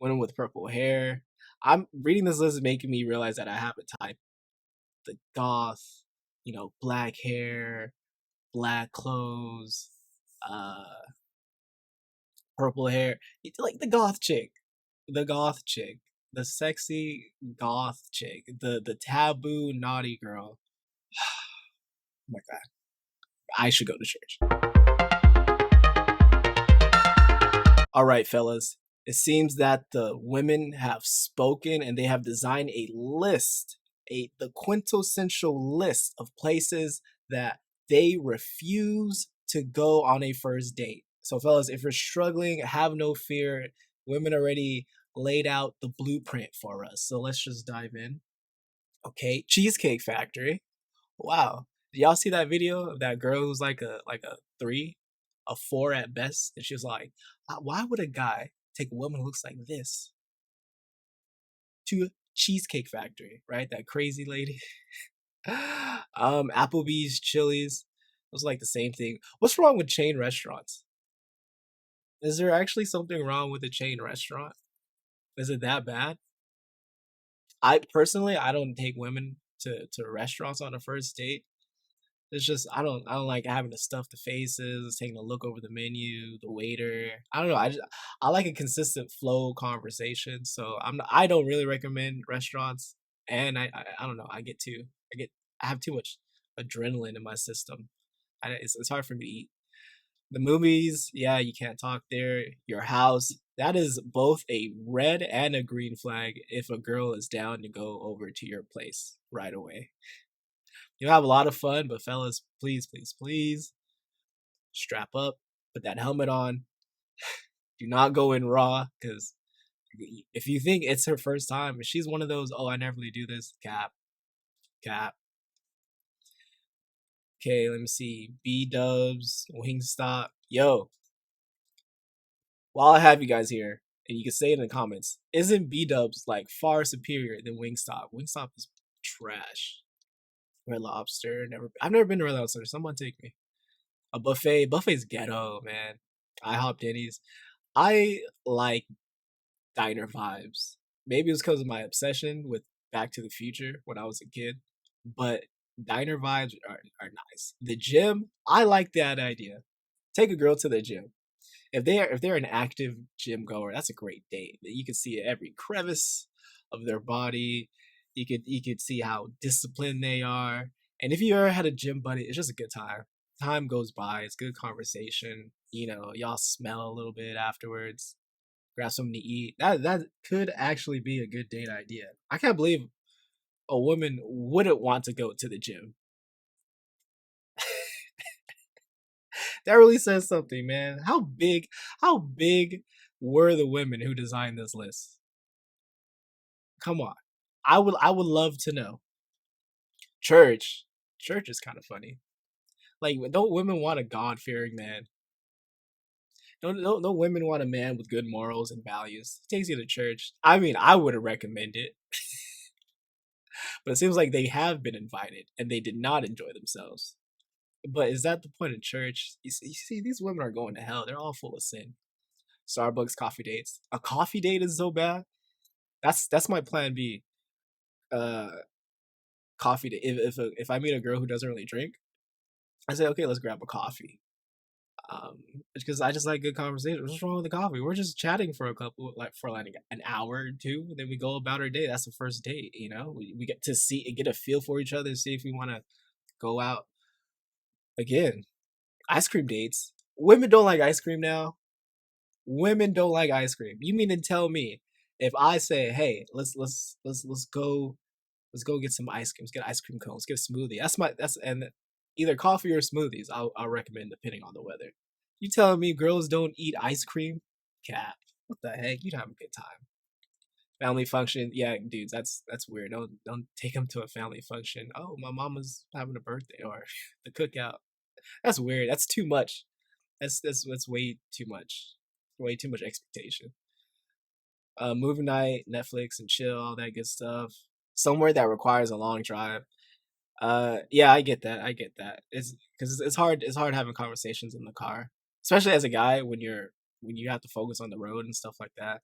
women with purple hair. I'm reading this list is making me realize that I have a type. The goth, black hair, black clothes, uh, purple hair. It's like the goth chick, the sexy goth chick, the taboo naughty girl. Oh my god, I should go to church. All right, fellas. It seems that the women have spoken and they have designed a list, the quintessential list of places that they refuse to go on a first date. So, fellas, if you're struggling, have no fear. Women already laid out the blueprint for us. So let's just dive in. Okay, Cheesecake Factory. Wow. Did y'all see that video of that girl who's like a three, a four at best? And she was like, why would a guy take a woman who looks like this to Cheesecake Factory, right? That crazy lady. Applebee's, Chili's. It was like the same thing. What's wrong with chain restaurants? Is there actually something wrong with a chain restaurant? Is it that bad? I personally, I don't take women to restaurants on a first date. It's just I don't like having to stuff the faces, taking a look over the menu, the waiter. I don't know. I like a consistent flow conversation. So I don't really recommend restaurants, and I don't know. I have too much adrenaline in my system. It's hard for me to eat. The movies, yeah, you can't talk there. Your house, that is both a red and a green flag if a girl is down to go over to your place right away. You'll have a lot of fun, but fellas, please, please, please strap up, put that helmet on. Do not go in raw, because if you think it's her first time, if she's one of those, oh, I never really do this, cap, cap. Okay, let me see. B Dubs, Wingstop. Yo, while I have you guys here, and you can say it in the comments, isn't B Dubs like far superior than Wingstop? Wingstop is trash. Red Lobster, I've never been to Red Lobster. Someone take me. A buffet. Buffet's ghetto, man. IHOP, Denny's. I like diner vibes. Maybe it's because of my obsession with Back to the Future when I was a kid, but diner vibes are nice. The gym, I like that idea. Take a girl to the gym. If they're an active gym goer, that's a great date. You can see every crevice of their body. You could see how disciplined they are. And if you ever had a gym buddy, it's just a good time. Time goes by. It's good conversation. Y'all smell a little bit afterwards. Grab something to eat. That could actually be a good date idea. I can't believe a woman wouldn't want to go to the gym. That really says something, man. How big were the women who designed this list? Come on. I would love to know. Church. Church is kind of funny. Like, don't women want a God fearing man? Don't women want a man with good morals and values? Takes you to church. I mean, I wouldn't recommend it, but it seems like they have been invited and they did not enjoy themselves. But is that the point of church? You see, these women are going to hell. They're all full of sin. Starbucks coffee dates. A coffee date is so bad. That's my plan B. Uh, Coffee date. If I meet a girl who doesn't really drink, I say, okay, let's grab a coffee. Because I just like good conversation. What's wrong with the coffee? We're just chatting for like an hour or two, and then we go about our day. That's the first date, We get to get a feel for each other, see if we want to go out again. Ice cream dates. Women don't like ice cream now. Women don't like ice cream. You mean to tell me if I say, hey, let's go get some ice cream. Let's get ice cream cones. Get a smoothie. That's and either coffee or smoothies. I'll recommend depending on the weather. You telling me girls don't eat ice cream? Cap. What the heck? You'd have a good time. Family function. Yeah, dudes, that's weird. Don't take them to a family function. Oh, my mama's having a birthday or the cookout. That's weird. That's too much. That's way too much. Way too much expectation. Movie night, Netflix and chill, all that good stuff. Somewhere that requires a long drive. Yeah, I get that. I get that. It's because it's hard. It's hard having conversations in the car, especially as a guy when you have to focus on the road and stuff like that.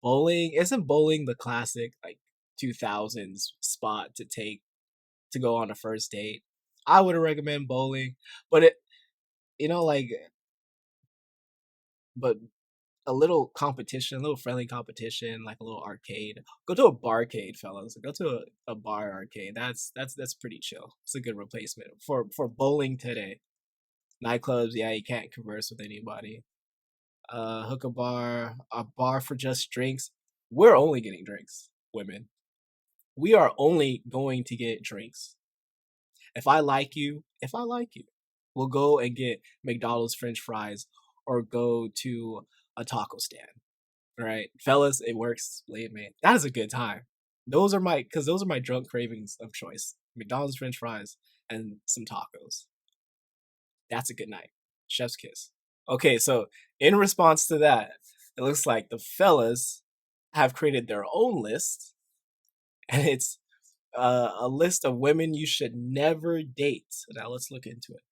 Bowling isn't bowling the classic like 2000s spot to take to go on a first date. I would recommend bowling, but it like but a little competition, a little friendly competition, like a little arcade. Go to a barcade, fellas. Go to a bar arcade. That's pretty chill. It's a good replacement for bowling today. Nightclubs, yeah, you can't converse with anybody. Hookah bar, a bar for just drinks. We're only getting drinks, women. We are only going to get drinks. If I like you, we'll go and get McDonald's French fries or go to a taco stand. Right, fellas, it works. Late man, that is a good time. Those are my drunk cravings of choice. McDonald's French fries and some tacos. That's a good night. Chef's kiss. Okay, so in response to that, it looks like the fellas have created their own list, and it's a list of women you should never date. Now let's look into it.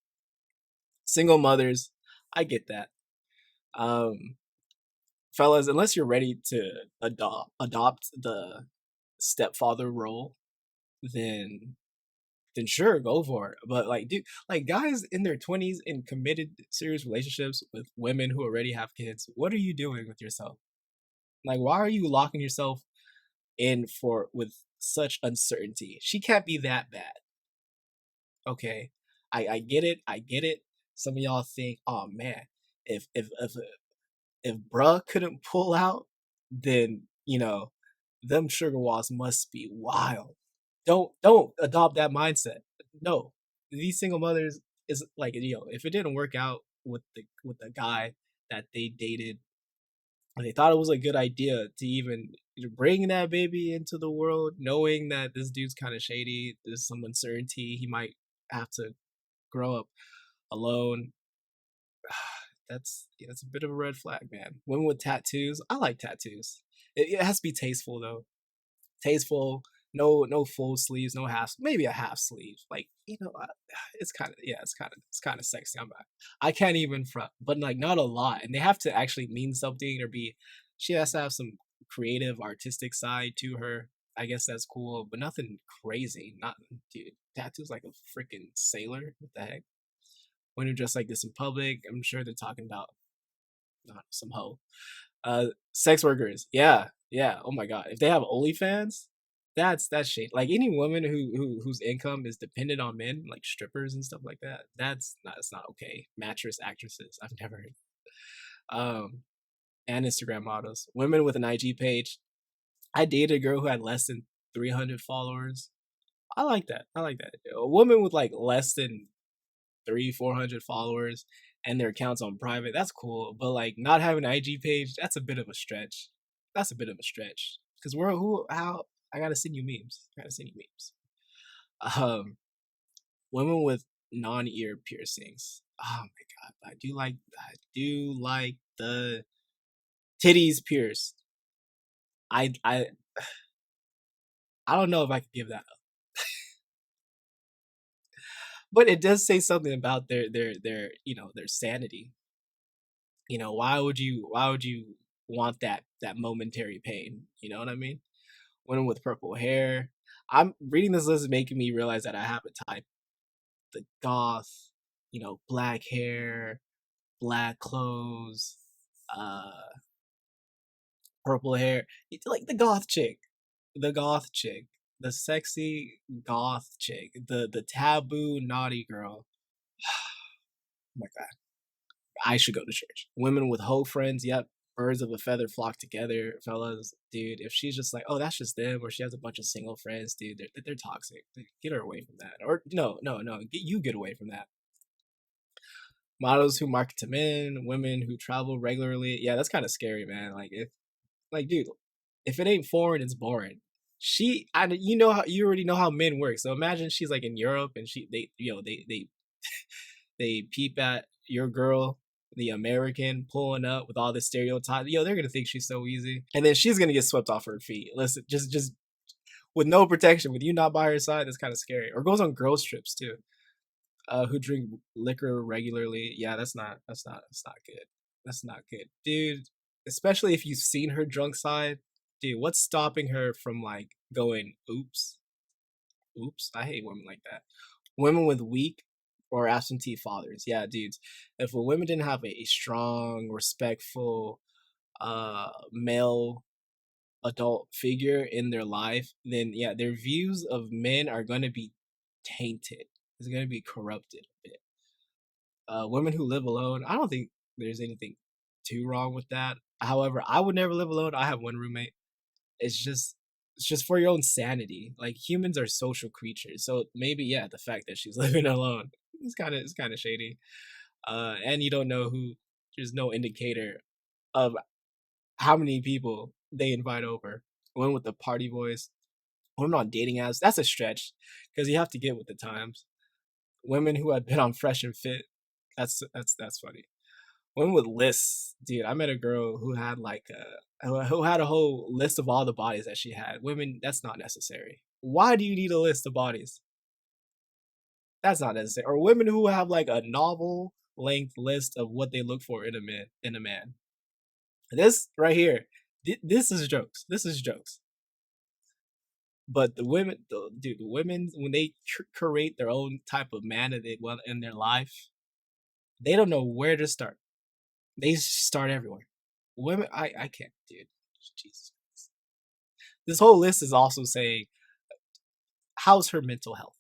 Single mothers, I get that. Um, Fellas, unless you're ready to adopt the stepfather role, then sure, go for it. But like, dude, like guys in their 20s in committed serious relationships with women who already have kids, what are you doing with yourself? Like, why are you locking yourself in for with such uncertainty? She can't be that bad. Okay, I get it. I get it. Some of y'all think, oh man, if bruh couldn't pull out, then them sugar walls must be wild. Don't adopt that mindset. No, these single mothers is like if it didn't work out with the guy that they dated, and they thought it was a good idea to even bring that baby into the world, knowing that this dude's kind of shady. There's some uncertainty. He might have to grow up alone. That's a bit of a red flag, man. Women with tattoos, I like tattoos. It has to be tasteful though. Tasteful, no full sleeves, no half, maybe a half sleeve. Like it's kind of it's kind of sexy. I can't even front, but like not a lot, and they have to actually mean something or be. She has to have some creative, artistic side to her. I guess that's cool, but nothing crazy. Not dude. Tattoos like a freaking sailor. What the heck? When you're dressed like this in public, I'm sure they're talking about some hoe. Sex workers, yeah, yeah. Oh my god, if they have OnlyFans, that's shit. Like any woman whose income is dependent on men, like strippers and stuff like that. It's not okay. Mattress actresses, I've never heard. Um, and Instagram models, women with an IG page. I dated a girl who had less than 300 followers. I like that. I like that. A woman with like less than 400 followers and their accounts on private, that's cool. But like not having an IG page, that's a bit of a stretch. That's a bit of a stretch. Because we're who how I gotta send you memes. I gotta send you memes. Um Women with non-ear piercings. Oh my god. I do like the titties pierced. I I I don't know if I could give that up. But it does say something about their their sanity. Why would you want that momentary pain? You know what I mean? Women with purple hair. I'm reading this list is making me realize that I have a type. The goth, black hair, black clothes, uh purple hair. It's like the goth chick. The goth chick. The sexy goth chick. The taboo naughty girl. Oh my god. I should go to church. Women with hoe friends, yep. Birds of a feather flock together, fellas. Dude, if she's just like, oh, that's just them, or she has a bunch of single friends, dude, they're toxic. Get her away from that. Or no, get away from that. Models who market to men, women who travel regularly. Yeah, that's kind of scary, man. Dude, if it ain't foreign, it's boring. You already know how men work. So imagine she's like in Europe and they peep at your girl, the American, pulling up with all this stereotype. They're gonna think she's so easy, and then she's gonna get swept off her feet. Listen, just with no protection, with you not by her side, that's kind of scary. Or goes on girls trips too. Who drink liquor regularly? Yeah, that's not good. That's not good, dude. especially if you've seen her drunk side, dude, what's stopping her from like going, oops, oops? I hate women like that. Women with weak or absentee fathers. Yeah, dudes. If a woman didn't have a strong, respectful, male adult figure in their life, then yeah, their views of men are going to be tainted. It's going to be corrupted a bit. Women who live alone, I don't think there's anything too wrong with that. However, I would never live alone. I have one roommate. It's just it's just for your own sanity. Like humans are social creatures, so maybe yeah, the fact that she's living alone it's kind of shady. And you don't know who. There's no indicator of how many people they invite over. One with the party voice. Women on dating apps. That's a stretch because you have to get with the times. Women who had been on Fresh and Fit. That's funny. Women with lists, dude. I met a girl who had like who had a whole list of all the bodies that she had. Women, that's not necessary. Why do you need a list of bodies? That's not necessary. Or women who have like a novel length list of what they look for in a man. In a man. This right here, this is jokes. This is jokes. But the women, dude, the women when they create their own type of man that they want in their life, they don't know where to start. They start everywhere. Women, I can't, dude. Jesus. This whole list is also saying, how's her mental health?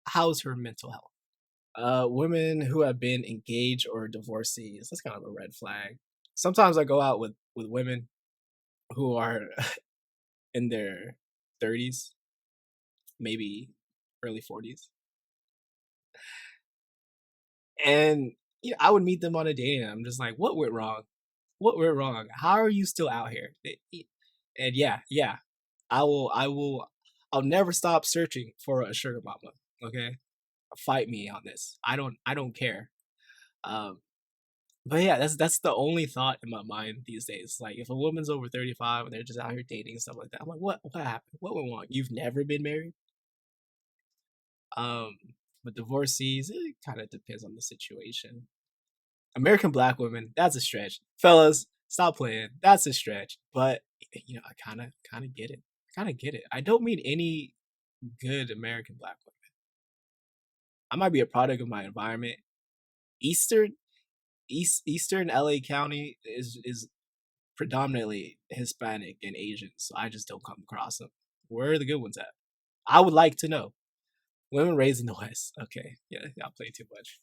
How's her mental health? Women who have been engaged or divorcees, that's kind of a red flag. Sometimes I go out with women who are in their 30s, maybe early 40s. And I would meet them on a date and I'm just like, what went wrong? What went wrong? How are you still out here? And yeah, I'll never stop searching for a sugar mama. Okay, fight me on this. I don't care. Um, but yeah, that's the only thought in my mind these days. Like if a woman's over 35 and they're just out here dating and stuff like that, I'm like, what happened? What went wrong? You've never been married? Um, but divorcees, it kind of depends on the situation. American black women, that's a stretch. Fellas, stop playing. That's a stretch. But I kind of get it. Kind of get it. I don't mean any good American black women. I might be a product of my environment. Eastern Eastern LA County is predominantly Hispanic and Asian, so I just don't come across them. Where are the good ones at? I would like to know. Women raised in the West. Okay, yeah, y'all play too much.